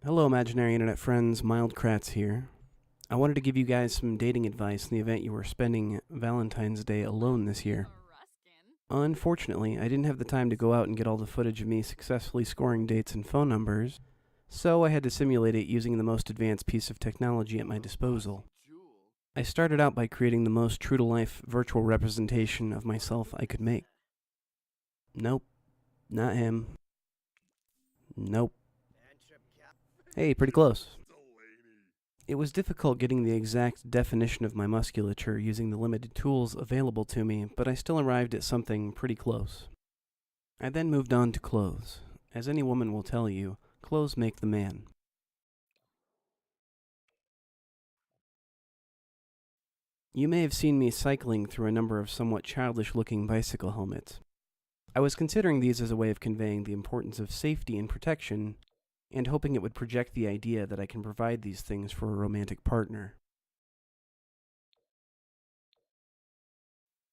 Hello, imaginary internet friends. Mild Kratz here. I wanted to give you guys some dating advice in the event you were spending Valentine's Day alone this year. Unfortunately, I didn't have the time to go out and get all the footage of me successfully scoring dates and phone numbers, so I had to simulate it using the most advanced piece of technology at my disposal. I started out by creating the most true-to-life virtual representation of myself I could make. Nope, not him. Nope. Hey, pretty close. It was difficult getting the exact definition of my musculature using the limited tools available to me, but I still arrived at something pretty close. I then moved on to clothes. As any woman will tell you, clothes make the man. You may have seen me cycling through a number of somewhat childish-looking bicycle helmets. I was considering these as a way of conveying the importance of safety and protection, and hoping it would project the idea that I can provide these things for a romantic partner.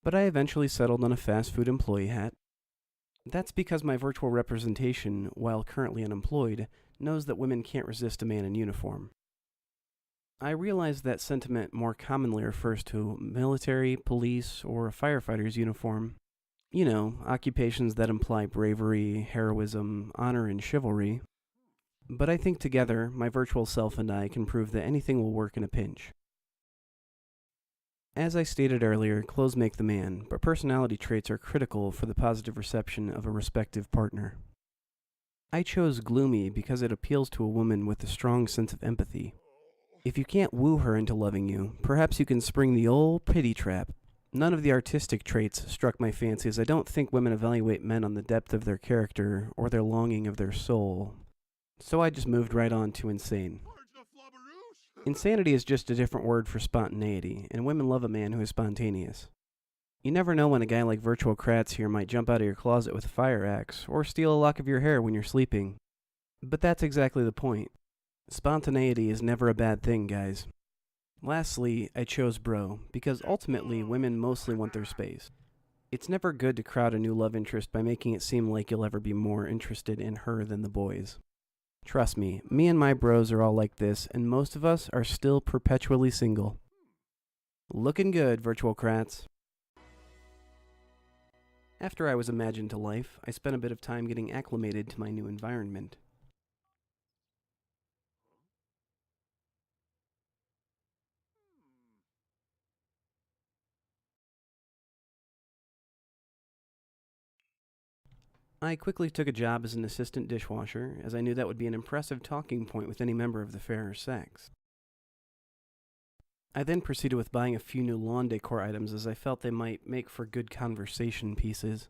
But I eventually settled on a fast food employee hat. That's because my virtual representation, while currently unemployed, knows that women can't resist a man in uniform. I realize that sentiment more commonly refers to military, police, or a firefighter's uniform. You know, occupations that imply bravery, heroism, honor, and chivalry. But I think together, my virtual self and I can prove that anything will work in a pinch. As I stated earlier, clothes make the man, but personality traits are critical for the positive reception of a respective partner. I chose gloomy because it appeals to a woman with a strong sense of empathy. If you can't woo her into loving you, perhaps you can spring the old pity trap. None of the artistic traits struck my fancy, as I don't think women evaluate men on the depth of their character or their longing of their soul. So I just moved right on to insane. Insanity is just a different word for spontaneity, and women love a man who is spontaneous. You never know when a guy like Virtual Kratz here might jump out of your closet with a fire axe, or steal a lock of your hair when you're sleeping. But that's exactly the point. Spontaneity is never a bad thing, guys. Lastly, I chose bro, because ultimately women mostly want their space. It's never good to crowd a new love interest by making it seem like you'll ever be more interested in her than the boys. Trust me and my bros are all like this, and most of us are still perpetually single. Looking good, Virtual Kratz. After I was imagined to life, I spent a bit of time getting acclimated to my new environment. I quickly took a job as an assistant dishwasher, as I knew that would be an impressive talking point with any member of the fairer sex. I then proceeded with buying a few new lawn decor items, as I felt they might make for good conversation pieces.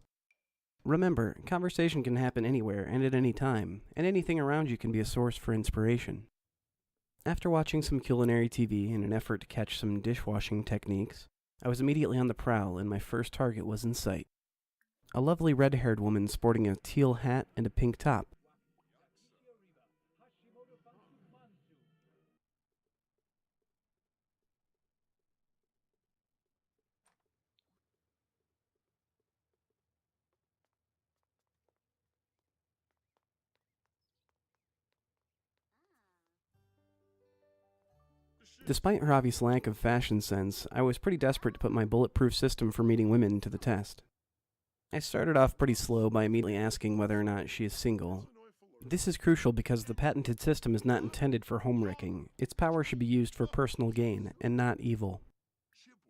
Remember, conversation can happen anywhere and at any time, and anything around you can be a source for inspiration. After watching some culinary TV in an effort to catch some dishwashing techniques, I was immediately on the prowl, and my first target was in sight. A lovely red-haired woman sporting a teal hat and a pink top. Despite her obvious lack of fashion sense, I was pretty desperate to put my bulletproof system for meeting women to the test. I started off pretty slow by immediately asking whether or not she is single. This is crucial because the patented system is not intended for home wrecking. Its power should be used for personal gain, and not evil.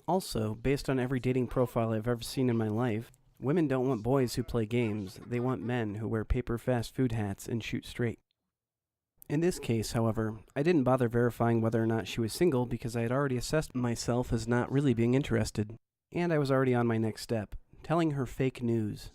Also, based on every dating profile I've ever seen in my life, women don't want boys who play games, they want men who wear paper fast food hats and shoot straight. In this case, however, I didn't bother verifying whether or not she was single because I had already assessed myself as not really being interested, and I was already on my next step, telling her fake news.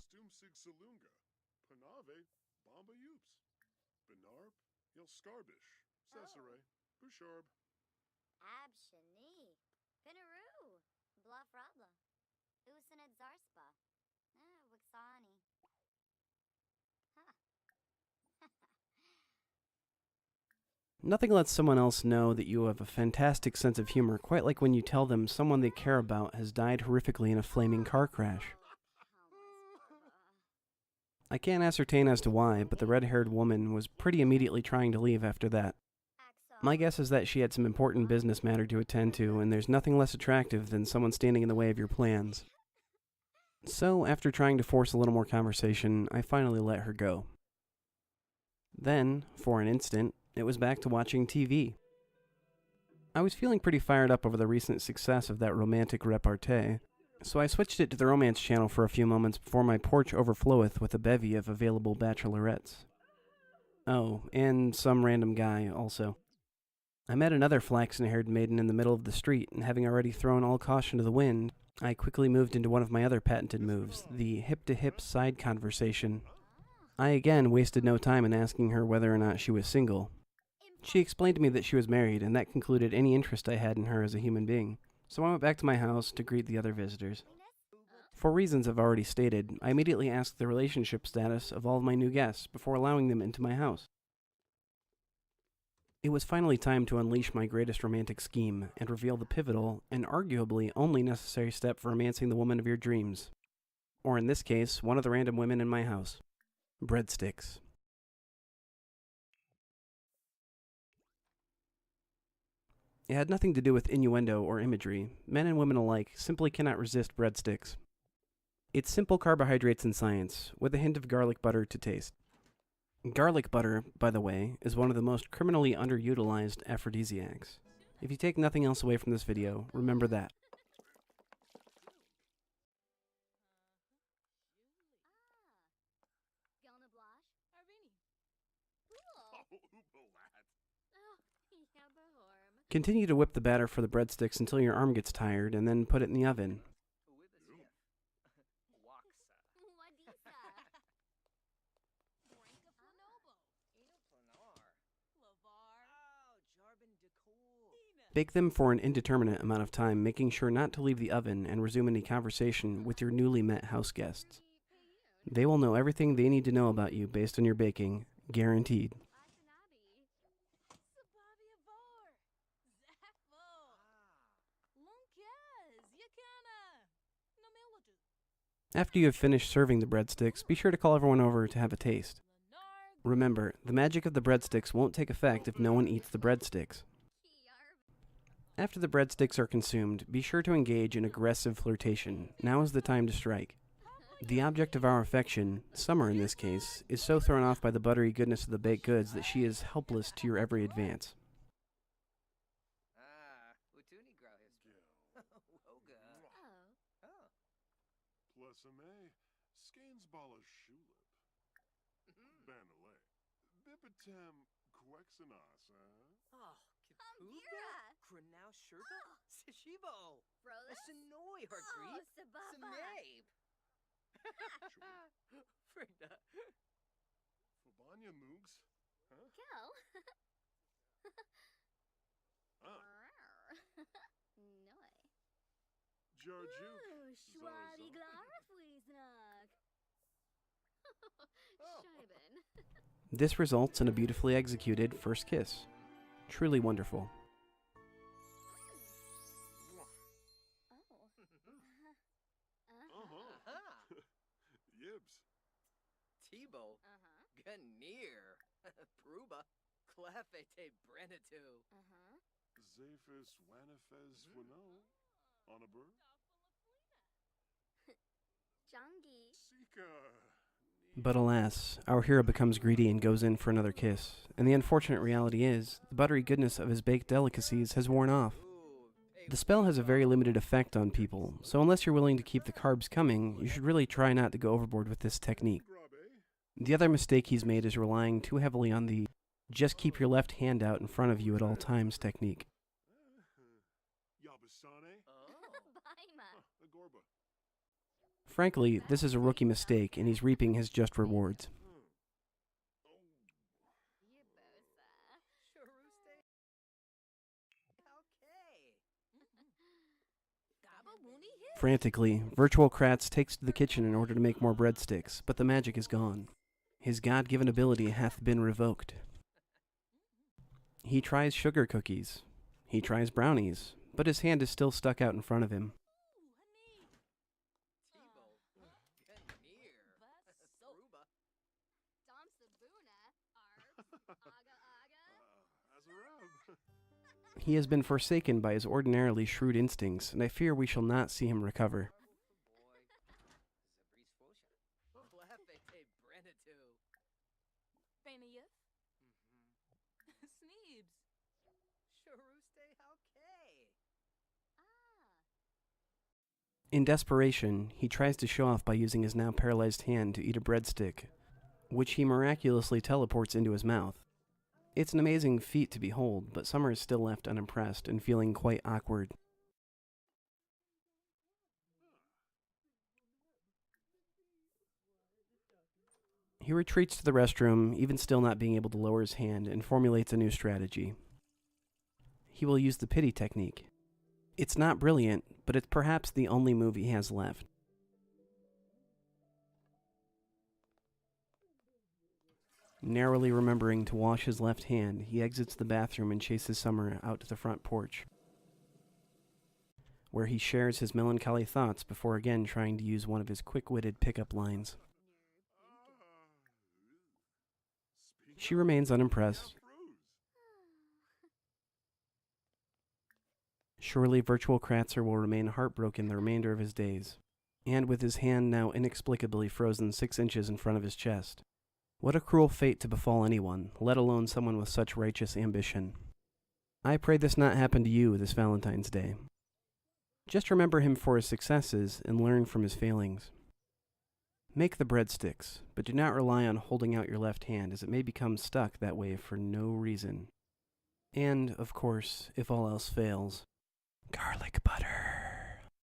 Nothing lets someone else know that you have a fantastic sense of humor, quite like when you tell them someone they care about has died horrifically in a flaming car crash. I can't ascertain as to why, but the red-haired woman was pretty immediately trying to leave after that. My guess is that she had some important business matter to attend to, and there's nothing less attractive than someone standing in the way of your plans. So, after trying to force a little more conversation, I finally let her go. Then, for an instant, it was back to watching TV. I was feeling pretty fired up over the recent success of that romantic repartee, so I switched it to the romance channel for a few moments before my porch overfloweth with a bevy of available bachelorettes. Oh, and some random guy, also. I met another flaxen-haired maiden in the middle of the street, and having already thrown all caution to the wind, I quickly moved into one of my other patented moves, the hip-to-hip side conversation. I again wasted no time in asking her whether or not she was single. She explained to me that she was married, and that concluded any interest I had in her as a human being, so I went back to my house to greet the other visitors. For reasons I've already stated, I immediately asked the relationship status of all of my new guests before allowing them into my house. It was finally time to unleash my greatest romantic scheme and reveal the pivotal and arguably only necessary step for romancing the woman of your dreams. Or in this case, one of the random women in my house. Breadsticks. It had nothing to do with innuendo or imagery. Men and women alike simply cannot resist breadsticks. It's simple carbohydrates in science, with a hint of garlic butter to taste. Garlic butter, by the way, is one of the most criminally underutilized aphrodisiacs. If you take nothing else away from this video, remember that. Continue to whip the batter for the breadsticks until your arm gets tired, and then put it in the oven. Bake them for an indeterminate amount of time, making sure not to leave the oven and resume any conversation with your newly met house guests. They will know everything they need to know about you based on your baking, guaranteed. After you have finished serving the breadsticks, be sure to call everyone over to have a taste. Remember, the magic of the breadsticks won't take effect if no one eats the breadsticks. After the breadsticks are consumed, be sure to engage in aggressive flirtation. Now is the time to strike. The object of our affection, Summer in this case, is so thrown off by the buttery goodness of the baked goods that she is helpless to your every advance. This results in a beautifully executed first kiss. Truly wonderful. But alas, our hero becomes greedy and goes in for another kiss, and the unfortunate reality is, the buttery goodness of his baked delicacies has worn off. The spell has a very limited effect on people, so unless you're willing to keep the carbs coming, you should really try not to go overboard with this technique. The other mistake he's made is relying too heavily on the just keep your left hand out in front of you at all times technique. Frankly, this is a rookie mistake, and he's reaping his just rewards. Frantically, Virtual Kratz takes to the kitchen in order to make more breadsticks, but the magic is gone. His God-given ability hath been revoked. He tries sugar cookies. He tries brownies, but his hand is still stuck out in front of him. He has been forsaken by his ordinarily shrewd instincts, and I fear we shall not see him recover. In desperation, he tries to show off by using his now paralyzed hand to eat a breadstick, which he miraculously teleports into his mouth. It's an amazing feat to behold, but Summer is still left unimpressed and feeling quite awkward. He retreats to the restroom, even still not being able to lower his hand, and formulates a new strategy. He will use the pity technique. It's not brilliant, but it's perhaps the only move he has left. Narrowly remembering to wash his left hand, he exits the bathroom and chases Summer out to the front porch, where he shares his melancholy thoughts before again trying to use one of his quick-witted pickup lines. She remains unimpressed. Surely virtual Kratzer will remain heartbroken the remainder of his days, and with his hand now inexplicably frozen 6 inches in front of his chest. What a cruel fate to befall anyone, let alone someone with such righteous ambition. I pray this not happen to you this Valentine's Day. Just remember him for his successes and learn from his failings. Make the breadsticks, but do not rely on holding out your left hand, as it may become stuck that way for no reason. And, of course, if all else fails, garlic butter.